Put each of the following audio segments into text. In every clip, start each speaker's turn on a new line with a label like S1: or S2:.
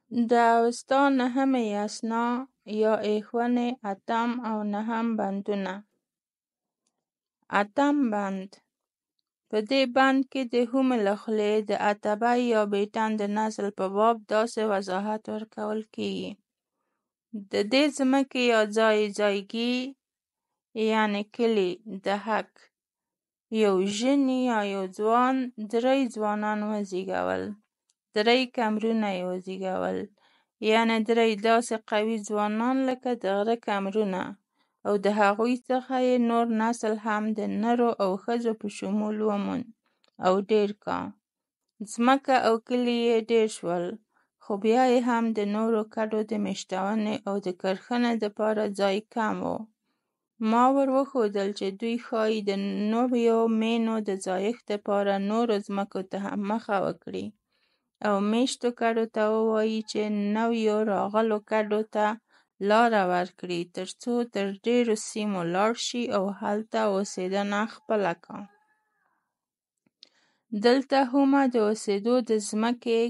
S1: د اوستا نهمې اسنا یا ایښونې اتم او نهم بندونه. اتم بند: په دې بند کې د هومې له خولې د اتبۍ یا بیټن د نسل په باب داسې وضاحت ورکول کیږي: د دې ځمکې یا ځایګي یعنې کلي د حق یو ژني یا یو ځوان درې ځوانان وزېږول، درې کمرونه یې وزېږول، یعنې درې داسې قوي ځوانان لکه د غره کمرونه، او د هغوی څخه یې نور نسل هم د نرو او ښځو په شمول وموند او ډېر کا. ځمکه او کلي یې ډېر شول، خو بیا یې هم د نورو کډو د مېشتونې او د کرښنې دپاره ځای کم و. ما ور وښودل چې دوی ښایي د نویو مینو د ځایښت دپاره نورو ځمکو ته هم مخه وکړي او مېشتو کډو ته ووایي چې نویو راغلو کډو ته لاره ورکړي تر څو تر ډېرو سیمو لاړ شي او هلته اوسېدنه خپله کا. دلته هومه د اوسېدو د ځمکې،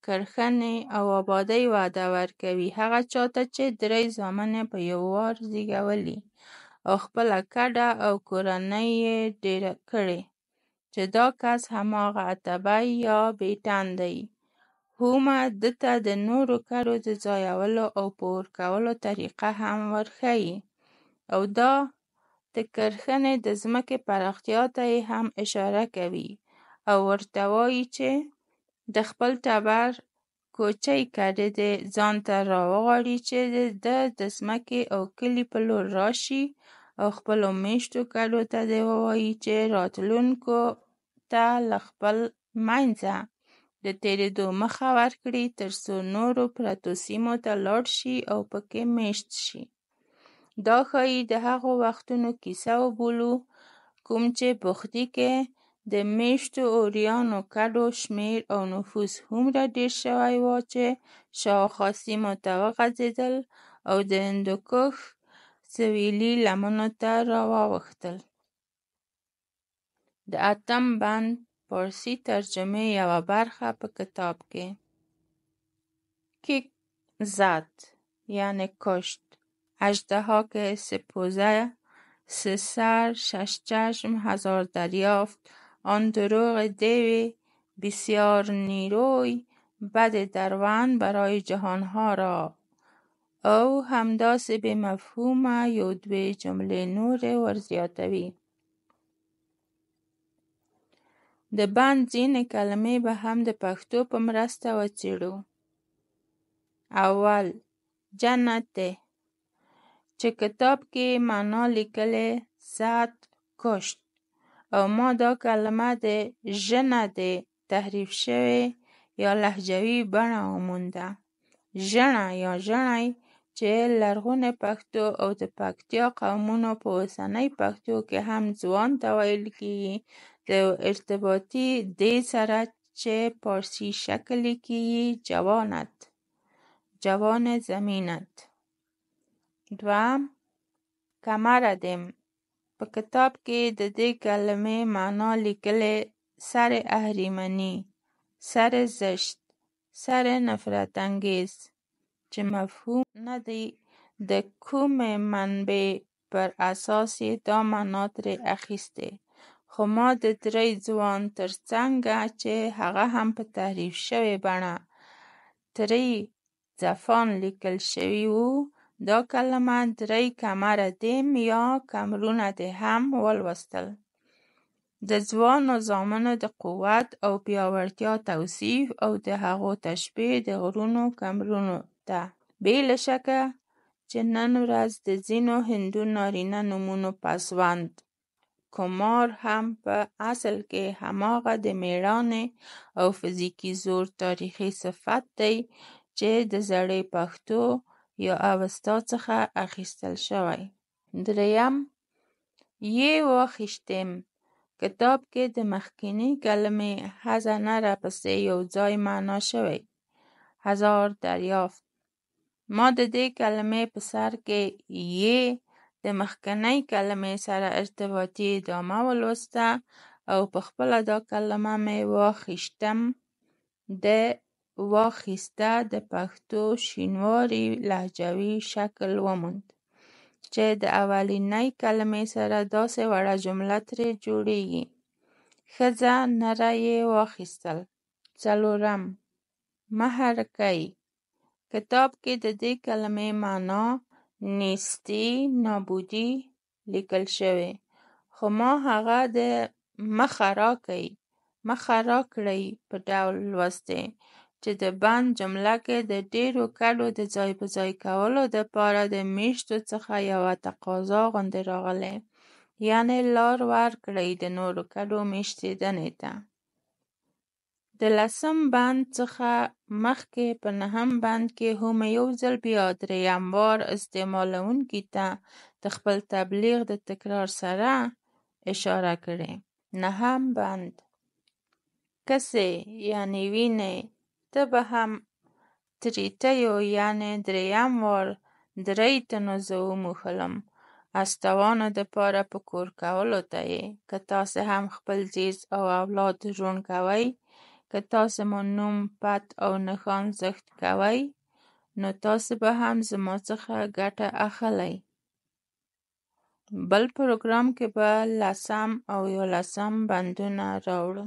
S1: کرښنې او ابادۍ وعده ورکوي هغه چاته چې درې زامن یې په یو وار زېږولي او خپله کډه او کورنۍ یې ډېره کړې، چې دا کس هماغه اتبۍ یا بیټن دی. هومه ده ته د نورو کډو د ځایولو او په ورکولو طریقه هم ورښيي، او دا د کرښنې د ځمکې پراختیا ته یې هم اشاره کوي او ورته وایي چې د خپل ټبر کوچۍ کډې دې ځانته راوغواړي چې ده د ځمکې او کلي په لور راشي، او خپلو مېشتو کډو ته دې ووایي چې راتلونکو ته له خپل منځه د تېرېدو مخه ورکړي تر څو نورو پرتو سیمو ته لاړ شي او پکې مېشت شي. دا ښایي د هغو وختونو کیسه وبولو کوم چې بوختي کې د مېشتو اوریانو کډو شمېر او نفوس هومره ډېر شوی و چې شاوخوا سیمو ته وغځېدل او د هندوکش سویلي لمنو ته راواوښتل. د اتم بند فارسي ترجمې یوه برخه په کتاب کې. کیک زد یعنی کشت، اژدها که سه سر، شش چشم، هزار دریافت، آن دروغ دیو بسیار نیروی، بد دروند برای جهانها را. او همداسې به مفهومه یو دوې جملې نورې ورزیاتوي. د بند ځینې کلمې به هم د پښتو په مرسته وڅېړو. اول: جنت دی، چې کتاب کې معنا لیکلې زد کشت، او ما دا کلمه د ژنه دی تحریف شوې یا لهجوي بڼه ومونده. ژڼه یا ژڼی چې لرغونې پښتو او د پکتیا قومونو په اوسنۍ پښتو کې هم ځوان ته ویل کېږي، د یو ارتباطي دې سره چې پارسي شکل یې کېږي جوانت، جوان زمینت. دوهم: کمردم، په کتاب کې د دې کلمې معنا لیکلې سر اهریمني، سر زشت، سر نفرت انګیز، چې مفهوم نه دی د کومې منبع پر اساس یې دا معنا ترې اخیستې، خو ما د درې ځوان تر څنګه چې هغه هم په تحریف شوې بڼه ترې ځفان لیکل شوي وو، دا کلمه درې کمردم یا کمرونه دې هم ولوستل. د ځوانو زامنو د قوت او پیاوړتیا توصیف او د هغو تشبیه د غرونو کمرونو ده. بې له شکه چې نن ورځ د ځینو هندو نارینه نومونو پسوند کمار هم په اصل کې هماغه د مېړانې او فزیکي زور تاریخي صفت دی چې د زړې پښتو یا اوستا څخه اخیستل شوی. دریم: یې واخیشتم، کتاب کې د مخکینی کلمې هزه نه راپسې یو ځای معنا شوی. هزار دریافت، ما د دې کلمې په سر کې یې د مخکنۍ کلمې سره ارتباطي ادامه ولوسته او په خپله دا کلمه مې واخیشتم د واخیسته د پښتو شینواري لهجوي شکل وموند چې د اولنۍ کلمې سره داسې وړه جمله ترې جوړیږي. ښځه نره یې واخیستل. 4 محرکۍ. کتاب کې د دې کلمې معنا نیستي، نابودي لیکل شوې، خو ما هغه د مخه راکړئ په ډول لوستې، چې د بند جمله کې د ډېرو کډو د ځای په ځای کولو دپاره د میشتو څخه یوه تقاضا غوندې راغلې، یعنې لار ورکړئ د نورو کډو میشتېدنې ته. د 10 بند څخه مخکې په 9 بند کې هم یو ځل بیا دریم وار استعمالوونکي ته د خپل تبلیغ د تکرار سره اشاره کړې. 9 بند. کسې یعنې وینې، ته به هم تریتیو یعنې دریم وار 3 تنو زه وموښلم، استوانو دپاره په کور کولو ته یې، که تاسې هم خپل زیز او اولاد ژوند کوئ، که تاسې مو نوم، پت او نښان زښت کوئ، نو تاسې به هم زما څخه ګټه اخلئ. بل پروګرام کې به 10 او 11 بندونه راوړو.